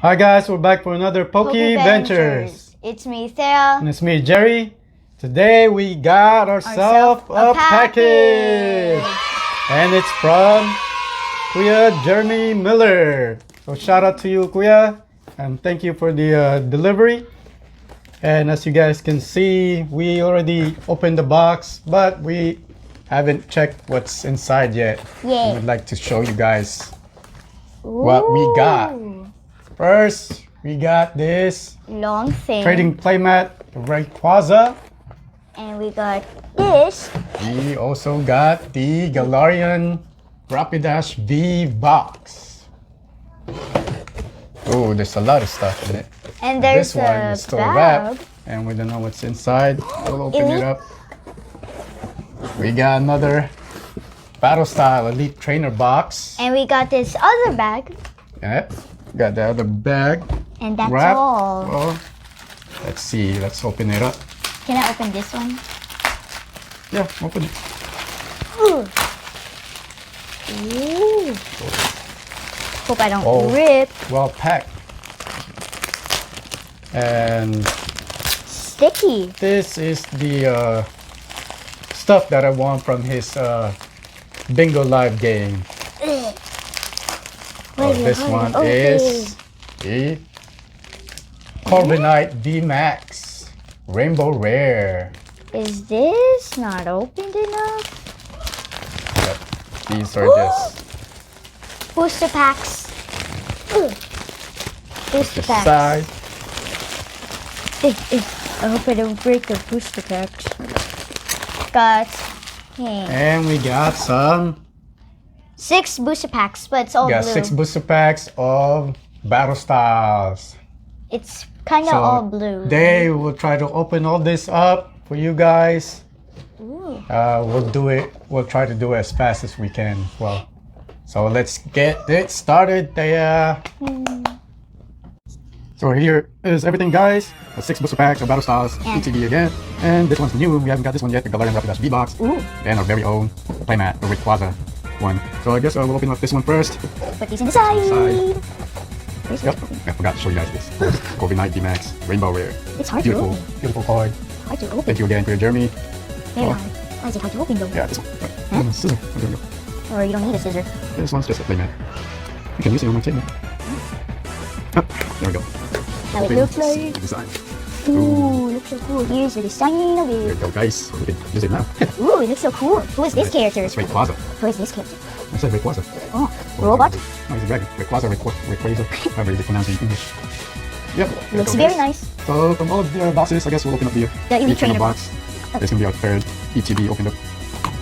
Hi guys, we're back for another Poke Ventures. It's me, Thea. And it's me, Jerry. Today we got ourselves a package. And it's from Kuya Jeremy Miller. So shout out to you, Kuya. And thank you for the delivery. And as you guys can see, we already opened the box, but we haven't checked what's inside yet. Yeah. We'd like to show you guys what we got. First, we got this long thing. trading playmat Rayquaza. And we got this. We also got the Galarian Rapidash V box. Oh, there's a lot of stuff in it. And there's This one is still wrapped, and we don't know what's inside. We'll open it up. We got another Battle Style Elite Trainer box. And we got this other bag. Yep. Got the other bag. And that's wrapped. all. Well, let's see. Let's open it up. Can I open this one? Yeah, open it. Ooh. Ooh. Hope I don't Oh. rip. Well packed. And Sticky. this is the stuff that I won from his Bingo Live game. This one is the Corviknight VMAX Rainbow Rare. Is this not opened enough? Yep. These are just Booster packs. Ooh. Booster the packs. side. I hope I don't break the booster packs. Got And we got some. 6 booster packs, but it's all We got blue. 6 booster packs of Battle Styles. It's kind of all blue. Today we'll try to open all this up for you guys. Ooh. We'll try to do it as fast as we can. Well, so let's get it started there. So here is everything, guys. The 6 booster packs of Battle Styles, And- ETB again. And this one's new. We haven't got this one yet. The Galarian Rapidash V box. Ooh. And our very own playmat, the Rayquaza one. So I guess we'll open up this one first. Put these in the side. Where's Yep. it? I forgot to show you guys this. Corviknight VMAX Rainbow Rare. It's hard to Beautiful, open. beautiful card. Hard to open. Thank you again for your Jeremy. Very Oh. hard. Why is it hard to open though? Yeah, this one. Scissor. Oh, there we go. Or you don't need a scissor. This one's just a playmat. You can use it on my table. Oh, there we go. How it Open looks like. Design. Ooh, looks so cool. Here's the design of There it. we go, guys. We can use it now. Ooh, it looks so cool. Who is this character? It's Rayquaza. Who is this character? I said Rayquaza. Oh, robot? No, he's a dragon. Rayquaza, Rayquaza. However you pronounce it in English. Yep. there we Looks go, very guys. nice. So from all of the boxes, I guess we'll open up the Elite Trainer Trainer box. This can be our third ETB opened up.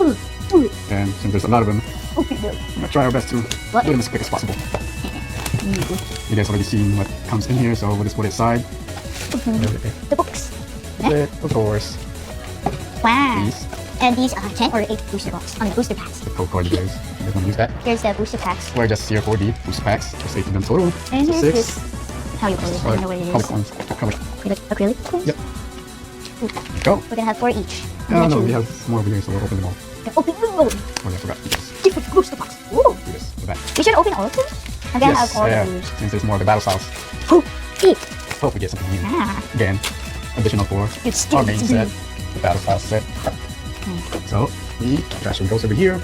Ooh, ooh. And since there's a lot of them, Open it. I'm gonna try our best to What? do them as quick as possible. You guys already seen what comes in here, so we'll just put it aside. The books. Of course, Wow. these And these are 10 or 8 booster box. I mean booster packs. the code card, you guys. You guys wanna use that? Here's the booster packs. We're just here for the boost packs. Just 8 of them total. And So here's 6. this. How you call it? I don't know what it Comic is. ones. Comic. Acrylic coins? Yep. Go. We're gonna have 4 each. No, no, we have more over here, so we'll open them all. Open. Oh, yeah, I forgot. Yes. Different booster box. Ooh. Do this. The back. We should open all of them? I'm gonna have all yeah. of these. Since there's more of the battle styles. Ooh. Eat. Hope we get something new. Ah. Again, additional for It's our main sticky. set, the battle style set. So, the trash goes over here.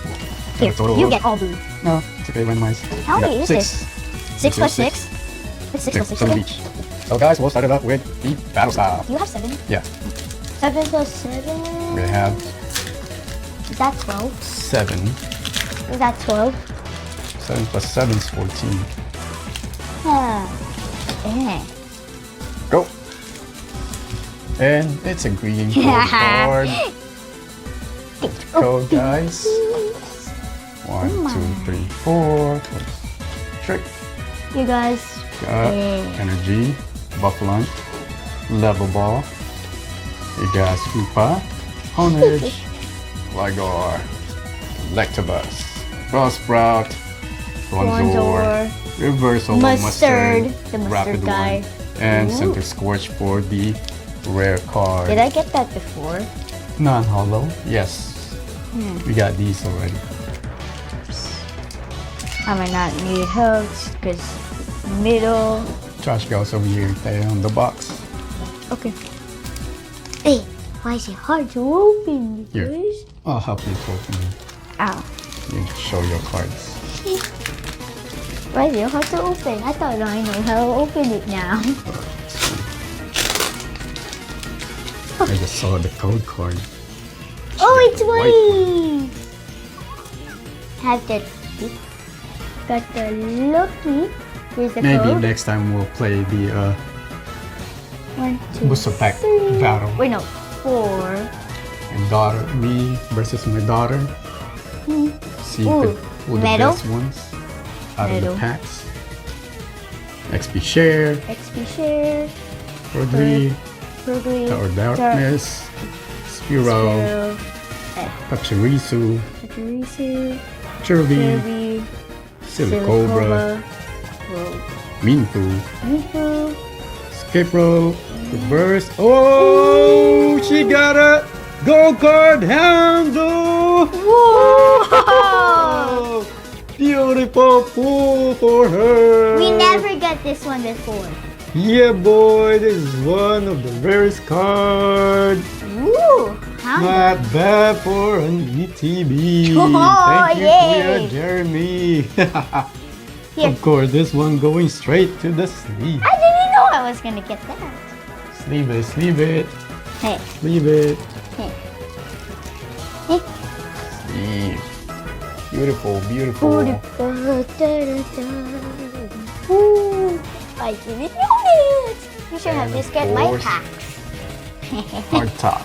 Here, Total you of- get all blue. No, it's okay, randomized. How We got many is 6. this? 6 plus 6? Six. It's 6 plus 6. 7 Okay. each. So guys, we'll start it up with the battle style. You have 7? Yeah, 7 plus 7? we have Is that 12? 7. Is that 12? 7 plus 7 is 14. Ah. Eh. Go! And it's a green gold card. Go guys. 1, 2, 3, 4. Trick. You guys. Got Energy, Buffalon, Level Ball. You got Hoopa, Honage, Ligor, Electabuzz, Buzzsprout, Bronzor, Reversal Mustard, the mustard Rapid guy. and Ooh. Center Scorch for the rare card. Did I get that before? Non-hollow? Yes. We got these already. I might not need hooks because middle Trash goes over here, stay on the box. Okay. Hey, why is it hard to open? Here. Guys? I'll help you to open it. Ow. You show your cards. Why is it hard to open? I thought I know how to open it now. I just saw the code card. Oh, it's White white. Have the got the lucky. Here's the Maybe code. next time we'll play the 1, 2, booster pack 3. battle. Wait, no. 4. My daughter, me versus my daughter. See Ooh, who the medal? best ones out of Medal. the packs. XP share, XP share. Rodri, Burglary. Tower Darkness, Spiro, Pachirisu, Pachirisu. Chirby, Kirby. Silicobra, Minfu, Mifu. Skipro, Reverse. Oh, she got a gold card handle! Whoa! Oh, beautiful pull for her! We never got this one before. Yeah, boy, this is one of the rarest cards. Woo! How Not bad for an ETB. Oh, Thank you, yay. Kuya Jeremy. Here. Of course, this one going straight to the sleeve. I didn't know I was gonna get that. Sleeve it, sleeve it, Hey. sleeve it. Hey. Hey. Sleeve. Beautiful, beautiful. Ooh, I didn't know it. You should have And just of get my course- pack. Hard top.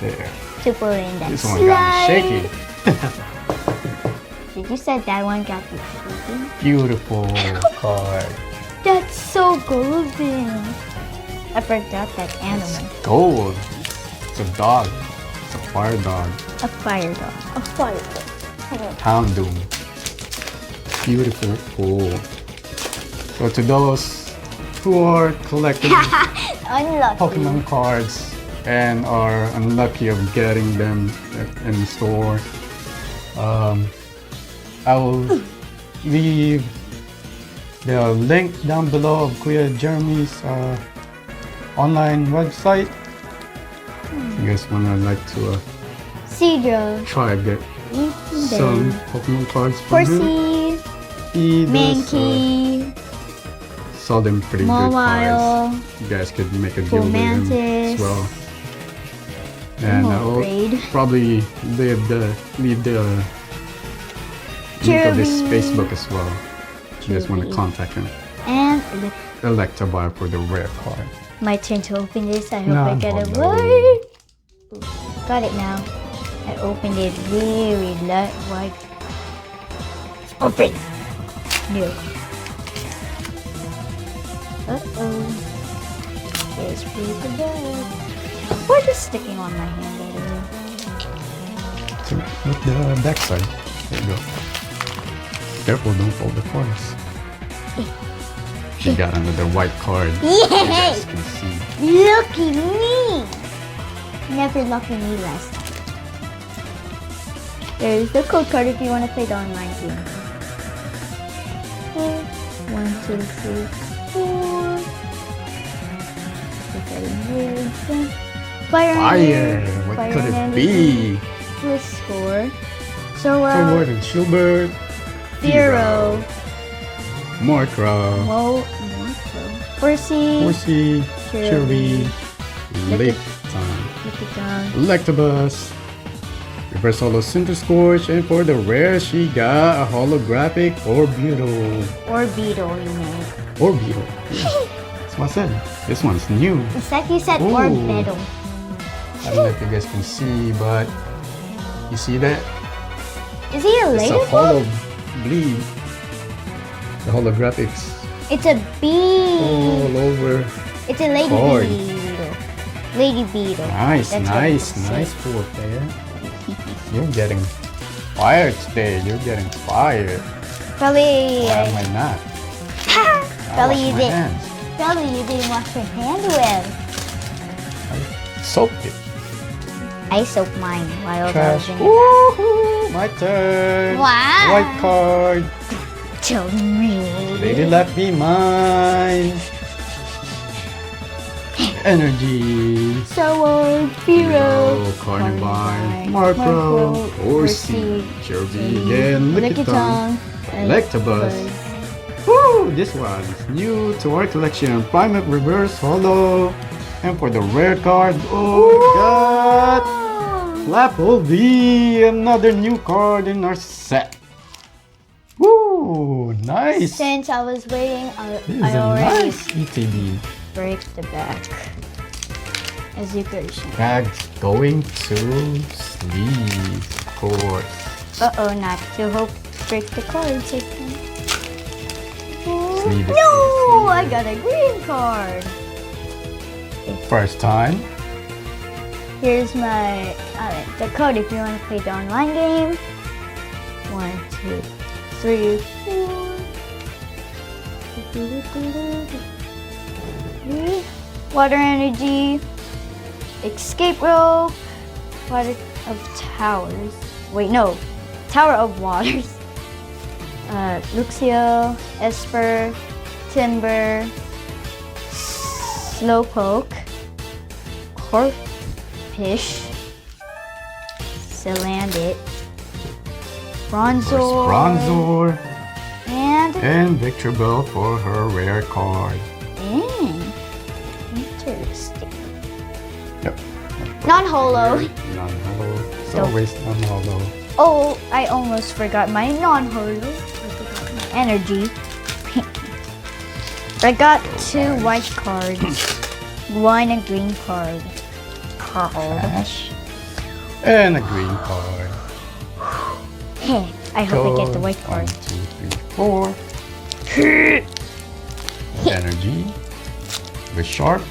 There. To put in that This one got slide. shaky. Did you say that one got you shaking? Beautiful card. That's so golden. I forgot that animal. Gold. It's a dog. It's a fire dog. A fire dog. A fire dog. Houndoom. Beautiful. Cool. So to those who are collecting Unlucky. Pokemon cards and are unlucky of getting them in the store, I will leave the link down below of Kuya Jeremy's online website. If you guys wanna to Seadra. try to get some Pokemon cards from him. Horsey. He does Mankey. sell them pretty good cards. Mobile. You guys could make a deal with him Mantis. as well. And I will Raid. probably leave the link of his Kirby. Facebook as well. If you guys want to Kirby. contact him. And Electabuzz for the rare card. my turn to open this. I hope No, I get it no. right. Ooh, got it now. I opened it very wide. Open. No. Uh-oh. There's paper bag. What is sticking on my hand, by the way? So with the back side. There you go. Careful, don't fold the cards. She got another white card. You Yay! guys can see. Lucky me! Never lucky me last time. There's the code card if you want to play the online game. 1, 2, 3, 4. Fire! Fire! What could it be? Plus score. So, Sword and Shieldbird. Zero. Morkra. Horsey. Horsey. Kirby. Lickitung. Electabuzz. Reverse Holo Cinderscorch. And for the rare, she got a holographic Orbeetle. Or beetle, you mean. Orbeetle. Yeah. That's what I said. This one's new. It's like you said Ooh. orbital. I don't know if you guys can see, but you see that? Is he a It's a ladybug? holo bleed. The holographics It's a bee. all over. It's a lady Card. beetle. Lady beetle. Nice, That's what nice, it nice says. pull there. You're getting fired today. You're getting fired. Probably, Why am I not? probably you my did. hands. Probably you didn't wash your hand well. I soaked it. I soaked mine while I was Trash. in the Woohoo! My turn. Wow. White card. Tell me. Lady Luck be mine. Energy. Sour, Hero, Carnivine, Markro, Horsey, Jerby again, Lickitung, Electabuzz. Woo! This one's new to our collection. Primeape Reverse Holo. And for the rare card, oh, we got Flapple V, another new card in our set. Woo! Nice! Since I was waiting, This is I a already nice ETB. break the back. As you can see. Bag's going to sleeve, of course. Uh-oh, not to hope break the cards again. Sleeve it, No! sleeve it. I got a green card. First time. Here's my the code if you want to play the online game. 1, 2, 3, 4. Water energy. Escape rope. Water of towers. Wait, no. Tower of waters. Luxio, Esper, Timber, Slowpoke, Corphish, Salandit, Bronzor, Bronzor and Victor Bell for her rare card. Interesting. Yep. Non-holo. Non-holo. It's Nope. always non-holo. Oh, I almost forgot my non-holo. I forgot my energy. I got 2 white cards, 1 a green card. Ash. And a green card. I hope I get the white One, card. 2, 3, 4. Energy. Bisharp.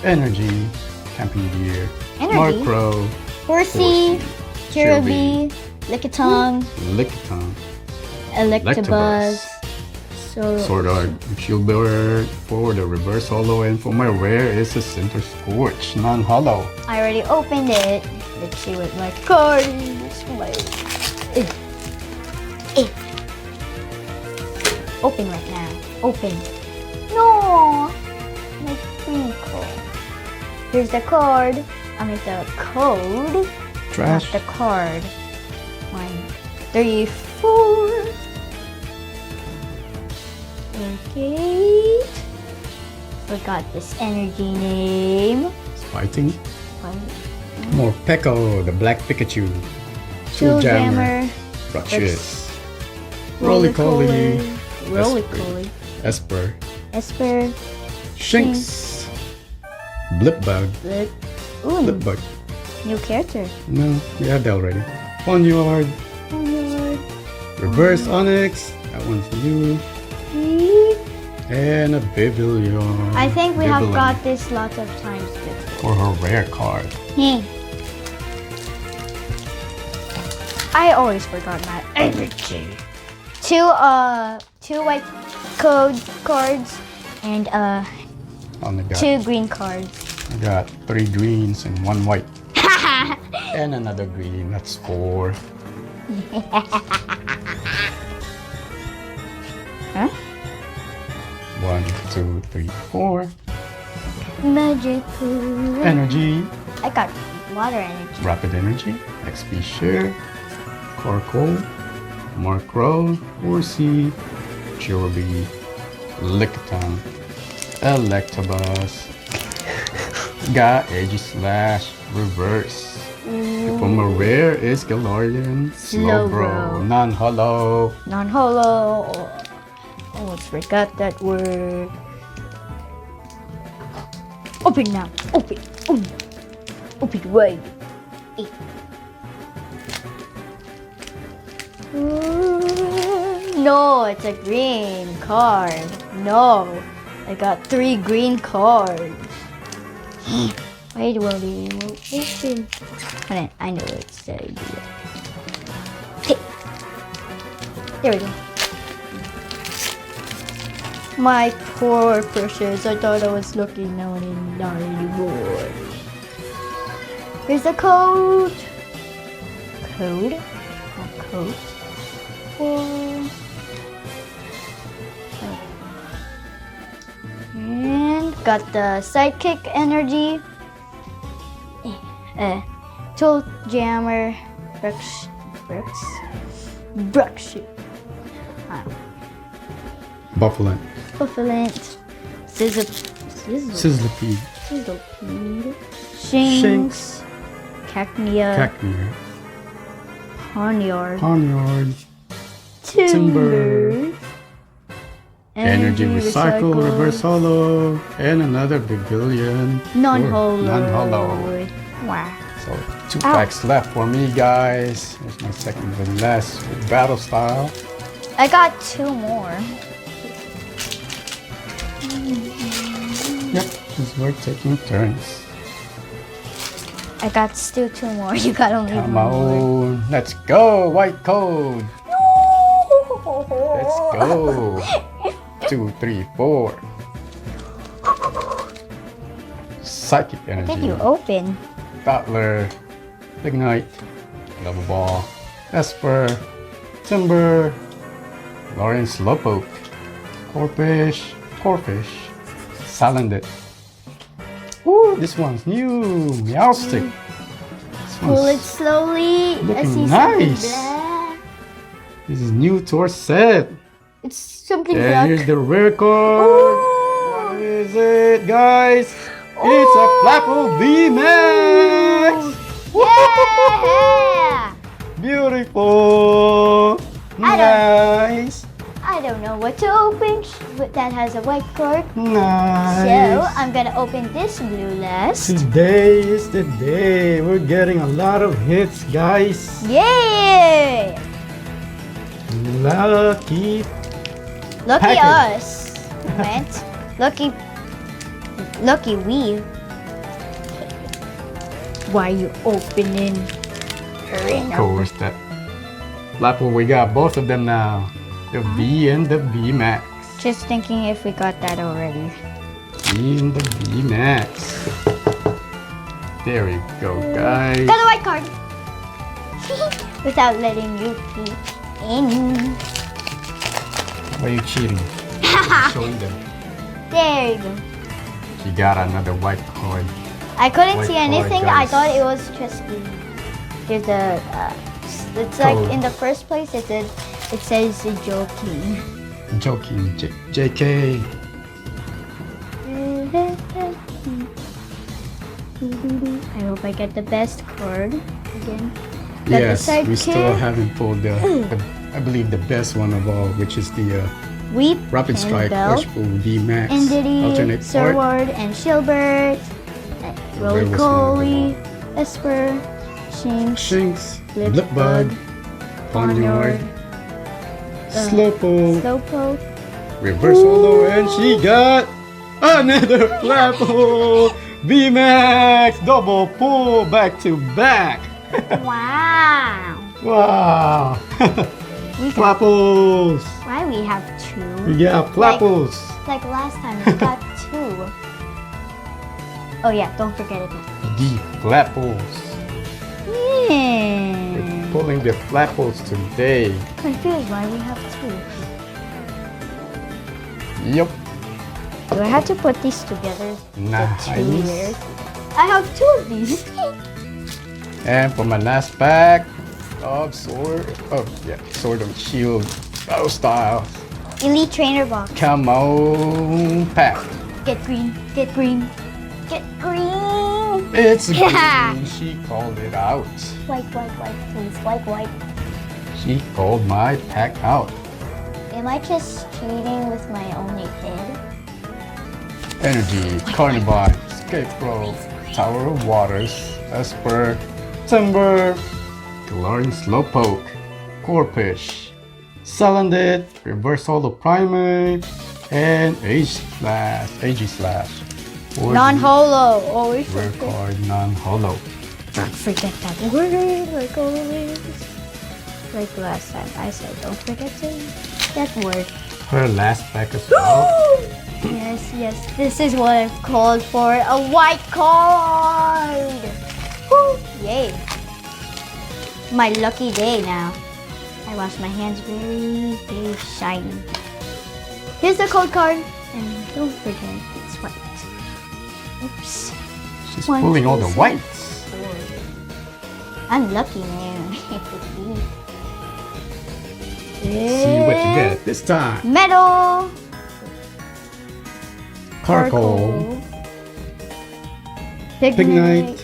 Energy. Camping Gear. Energy? Markro. Horsey, Cherubi, Lickitung, Lickitung. Electabuzz, Sword Art. Shield Bearer for the reverse holo, and for my rare is a Center Scorch, non-holo. I already opened it. Let's see what my card is. Open right now. Open. No! My green card. Here's the card. I mean the code. Trash. Not the card. 1, 3, 4. Okay. Forgot this energy name. It's fighting. More Peko, the black Pikachu. Chill Jammer. Ratchis. Roly-Poly. Roly-Poly. Esper. Esper. Shinx. Blipbug. Ooh, Blipbug. new character. No, we had that already. Ponyard. Reverse Onyx. That one's new. And a Bibilion. I think we have Bibilion got this lots of times before. for her rare card. I always forgot my energy. Two white cards and Only got, 2 green cards. I got 3 greens and 1 white. And another green. That's 4. Huh? 1, 2, 3, 4. Magical. Energy. I got water energy. Rapid Energy. XP Share. Carkol. Markro. Horsey. Cherubi. Lickitung. Electabuzz. Got Aegislash Reverse. From a rare is Galarian Slowbro. Slowbro. Non-holo. Non-holo. Almost forgot that word. Open now. Open. Open wide. No, it's a green card. No, I got 3 green cards. Wait, will you open? Hold on, I know it's the idea. Okay. There we go. My poor precious, I thought I was looking now and not anymore. Here's the code. Code? Oh, code. 4, got the Sidekick Energy, Tool Jammer, Brooks, Buffalo. Buffalint, Sizzlipede. Sizzlipede, Shinx, Cacnea, Cacnea. Ponyard, Ponyard. Timber, Energy Recycle, Reverse Holo, and another Bigillion. Non-holo. Non-holo. Wow. So 2 packs left for me, guys. Here's my second and last battle style. I got 2 more. Yep, this we're taking turns. I got still 2 more. You got only Come 1 more. on, let's go, white code. Let's go. 2, 3, 4. Psychic Did Energy. you open? Battler, Ignite, Level Ball, Esper, Timber, Lawrence Slowpoke, Corphish, Salandit. Ooh, this one's new, Meowstic. This Pull it one's, slowly. I looking see nice. something black. this is new to our set. It's something And black. here's the rare card. Ooh. What is it, guys? It's a Flapple VMAX! Yeah! Beautiful! Nice! I don't know what to open, but that has a white card. Nice! So I'm gonna open this blue last. Today is the day. We're getting a lot of hits, guys. Yay! Lucky. Lucky Package. us. Went. Lucky we. Why are you opening? Hurry Of now. course, that Flapple, we got both of them now. The V and the VMAX. Just thinking if we got that already. V and the VMAX. There we go, guys. Got a white card. Without letting you peek in. Why are you cheating? Showing them. There you go. You got another white card. I couldn't White see card, anything. I guys. thought it was just green. There's a. It's like Code. in the first place. It says joking. Joking. JK. I hope I get the best card again. Got the Yes, we still sidekick. haven't pulled the I believe the best one of all, which is the Weep, Rapid Strike Bell, Push-Pull VMAX Entity, alternate art. Sirward, and Shieldbert, Where was Roly-Coly, Esper, Shinx, Shinx, Blipbug, Blipbug, Ponyard, Slowpoke, Slowpoke. Reverse Holo, and she got another Flapple VMAX double pull back to back. Wow. Wow! We got, Flapples! why we have 2? Yeah, Flapples! Like last time we got 2. Oh yeah, don't forget it. The Flapples. Yeah. Pulling the Flapples today. Confused why we have 2. Yep. Do I have to put these together? Nice. The 2 layers? I have 2 of these. And for my last pack of Sword and Shield battle styles. Elite Trainer Box. Come on, pack. Get green. Get green. Get green. It's Yeah. green. She called it out. White, please. White. She called my pack out. Am I just cheating with my only head? Energy, Carnivine, Scarecrow, Tower of Waters, Esper, Timber, Galarian Slowpoke, Corphish, Salandit, Reverse Holo Primate, and Aegislash. Or Non-holo. Always the rare forget. card, non-holo. Don't forget that word, like always. Like last time I said, don't forget that word. Her last pack as well. Yes. This is what I've called for. A white card. Woo! Yay. My lucky day now. I wash my hands very shiny. Here's the code card. And don't forget, it's white. Oops. She's One, pulling all two, the three, whites. four. I'm lucky, man. See what you get this time. Metal. Charcoal. Pignite.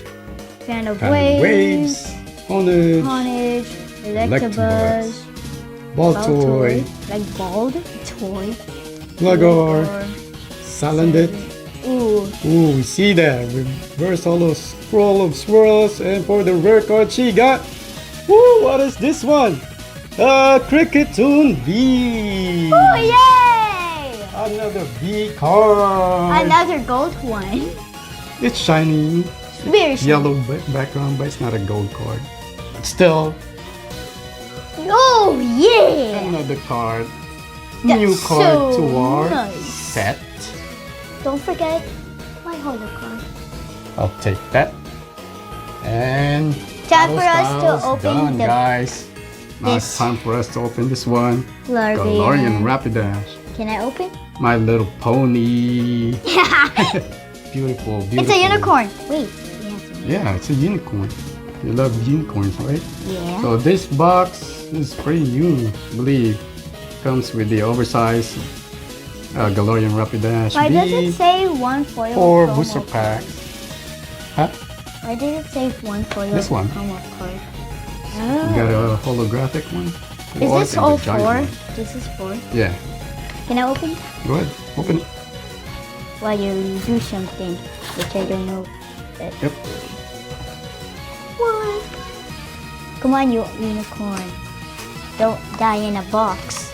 Fan of waves. Waves. Honage. Honage. Electabuzz. Baltoy. Like bald toy. Lugor. Salandit. Ooh. Ooh, we see that. Reverse Holo Scroll of Swirls. And for the rare card she got. Woo, what is this one? Cricketune V. Oh, yay! Another V card. Another gold one. It's shiny. Very shiny. Yellow background, but it's not a gold card. But still, Oh, yeah! another card. That's New card so to our nice. set. Don't forget my holo card. I'll take that. And Time for Battle us to Styles open done, the guys. Now it's this. time for us to open this one. Galarian. Galarian Rapidash. Can I open? My Little Pony. Beautiful, beautiful. It's a unicorn. Wait. we have to- Yeah, it's a unicorn. You love unicorns, right? Yeah. So this box is pretty new, I believe. Comes with the oversized Galarian Rapidash Why does V it say one foil or promo booster card? packs. Huh? Why did it say one foil This one. promo card? You got a holographic one? Is Or this the all giant four? one? This is four. Yeah. Can I open? Go ahead. Open it. While you do something, which I don't know. Yep. What? Come on, you unicorn. Don't die in a box.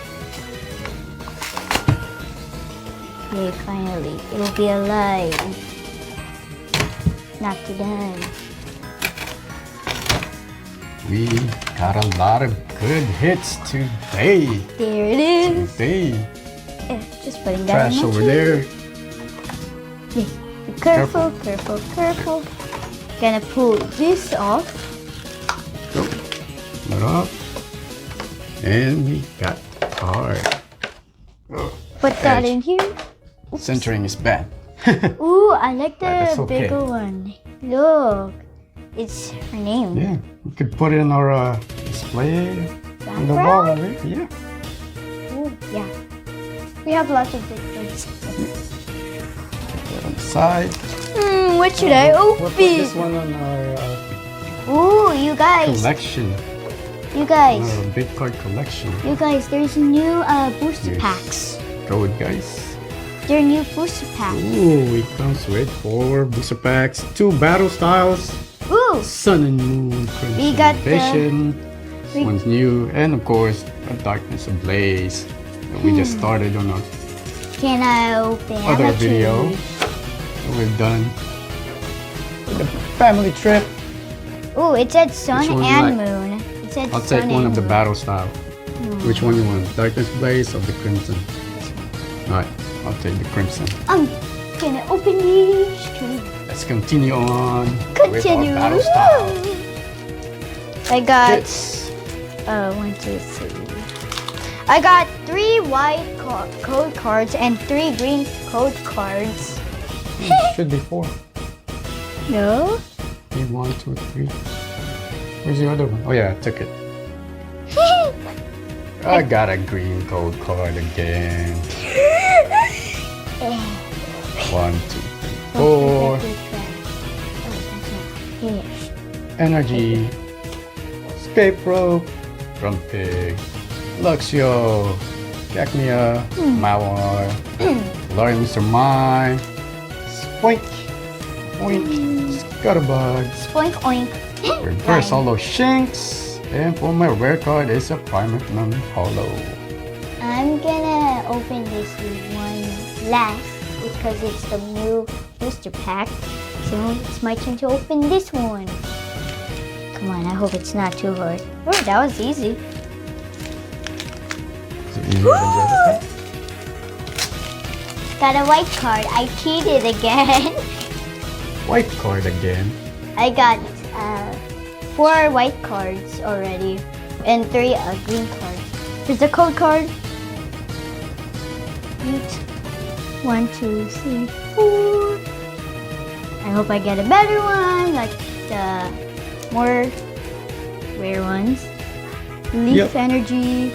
Okay, finally. It'll be alive. Not to die. We got a lot of good hits today. There it is. Today. Just putting that Trash in my over key. there. Yeah. Be careful, careful, careful. Gonna pull this off. Go. Let off. And we got card. Put that Edge. in here. Centering is bad. Ooh, I like That's the okay. bigger one. Look, it's her name. Yeah, we could put it in our display on the wall over here. Yeah. Ooh, yeah. We have lots of big ones. Put it on the side. What should I We'll open? put this one on our Ooh, you guys, collection. you guys, Our big card collection. you guys. There's new booster Yes. packs. Go it, guys. They're new booster packs. Ooh, it comes with 4 booster packs, 2 battle styles, Ooh, Sun and Moon, Crimson We got the- Vision. This we- one's new, and of course, a Darkness Ablaze that we just started on our can I open? I'm other a video choose. that we've done. With the family trip. Ooh, it said sun Which one you and like? moon. It said I'll sun take one and of the moon. battle style. Which one you want? Darkness Blaze or the Crimson? Alright, I'll take the Crimson. I'm gonna open these two. Let's continue on with Continue. our battle style. I got Hits. 1, 2, 3. I got 3 white code cards and 3 green code cards. Should be 4. No? 1, 2, 3. Where's the other one? Oh yeah, I took it. I got a green code card again. 1, 2, 3, 4. Energy. Escape Rope. Grumpig. Luxio. Cacnea. Mawar. Galarian Mr. Mime. Spoink. Oink. Scuttlebug. Spoink oink. Reverse Fine. Holo Shinx. And for my rare card is a Primarchnon Holo. I'm gonna open this one last because it's the new booster pack. So it's my turn to open this one. Come on, I hope it's not too hard. Oh, that was easy. Is it easier than the other pack? Got a white card. I cheated again. White card again. I got 4 white cards already and 3 green cards. Here's the code card. 1, 2, 3, 4. I hope I get a better one, like the more rare ones. Leaf Yep. Energy,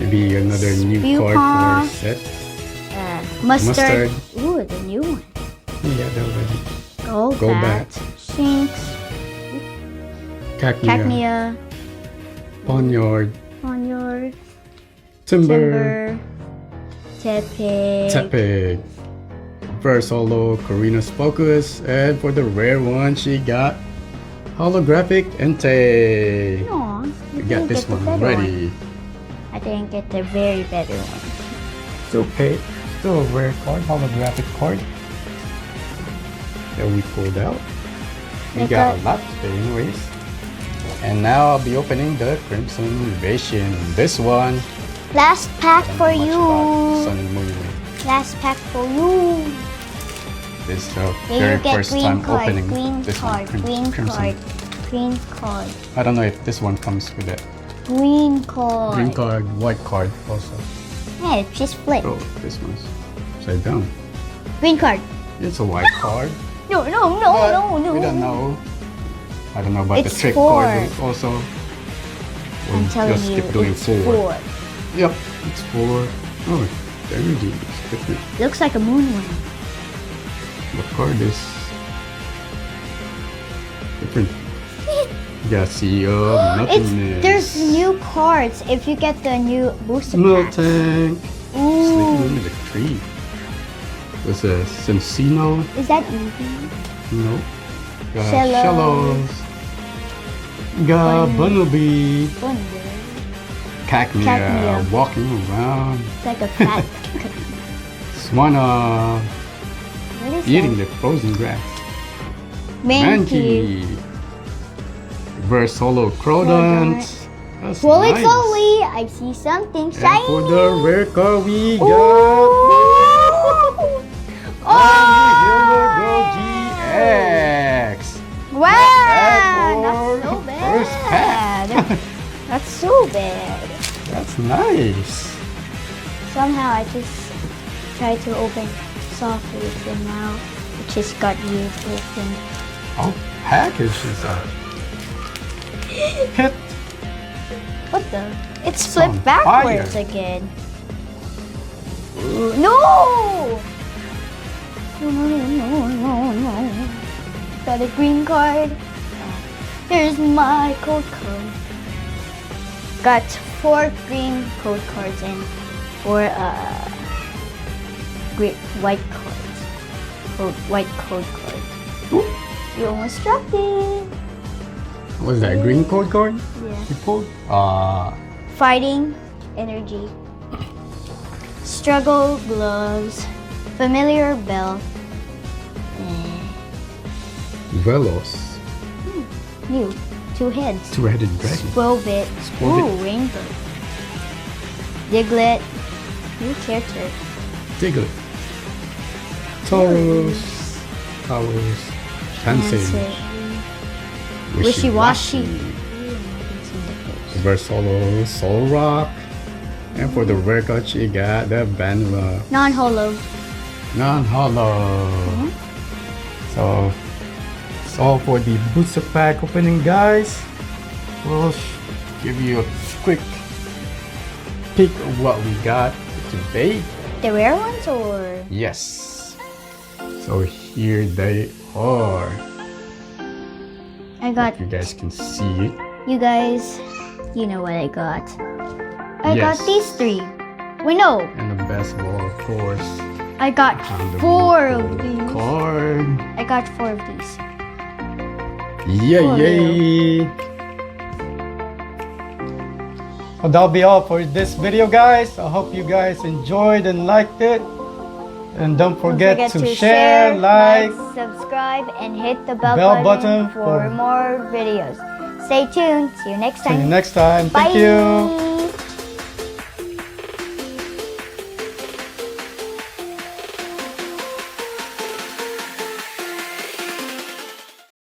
Maybe another new Spew card Pump. for set. Mustard. Ooh, the new one. Yeah, that already. Golbat. Golbat. Shinx. Cacnea. Cacnea. Ponyard. Ponyard. Timber. Tepig. Tepig. First holo, Karina's Focus. And for the rare one, she got holographic Entei. Aw, We got this one ready. I didn't get the very better one. Still a rare card, holographic card that we pulled out. We I got a got- lot today anyways. And now I'll be opening the Crimson Invasion. This one, Last pack I don't for know much you. about Sun and Moon. Last pack for you. This is the Then very you get first green time card, opening green this card, one. green Crimson. card, green card, I don't know if this one comes with it. green card. Green card, white card also. Yeah, just flip. Oh, this one's upside down. Green card. It's a white card. No, but no. We don't know. I don't know about It's the trick 4. card also. I'm We'll telling just you, keep doing it's 4. 4. Yep, it's 4. Oh, the energy is different. Looks like a moon one. The card is different. Yeah, CEO, nothingness. There's new cards if you get the new booster pack. Miltank. Ooh, Sleeping under the tree. There's a Cincino. is that Eevee? No. Got Shellos. Shellos. Got Bunnelby. Wonder. Cacnea. Cacnea. Walking around. It's like a fat. Swanna. What is Eating that? the frozen grass. Mankey. Mankey. Reverse Holo Crodont. That's Fully nice. fully, I see something And shiny. for the rare card, we got Ooh. Hillergirl GX. Wow, Bad that's for so the first bad. pack. That's so bad. That's nice. Somehow I just tried to open softly, and now it just got used open. Oh, package is a hit. What the? It's It's flipped on backwards fire. again. No! No. Got a green card. Here's my code card. Got 4 green code cards and 4 white cards. White code cards. Ooh. You almost dropped it. Was that green code card Yeah. you pulled? Fighting energy. Struggle gloves. Familiar belt. Velos. New. 2 heads. Two-headed dragon. Swobit. Swobit. Ooh, rainbow. Diglett. New character. Diglett. Tauros. Towers. Tansei. Wishy-washy. Reverse Holo Soul Rock. And for the rare card, you got the Vanilla Non-holo. Non-Holo. So, that's all for the booster pack opening, guys. We'll give you a quick peek of what we got today. The rare ones or? Yes. So here they are. I got, You guys can see it. you guys, you know what I got. I Yes. got these 3. We know. And the best of all, of course, I got on the 4 of blue these. card. I got 4 of these. Yay! Well, that'll be all for this video, guys. I hope you guys enjoyed and liked it. And don't forget, to share, like, subscribe, and hit the bell, bell button, button for for- more videos. Stay tuned. See you next see you time. next time. Bye. Thank you.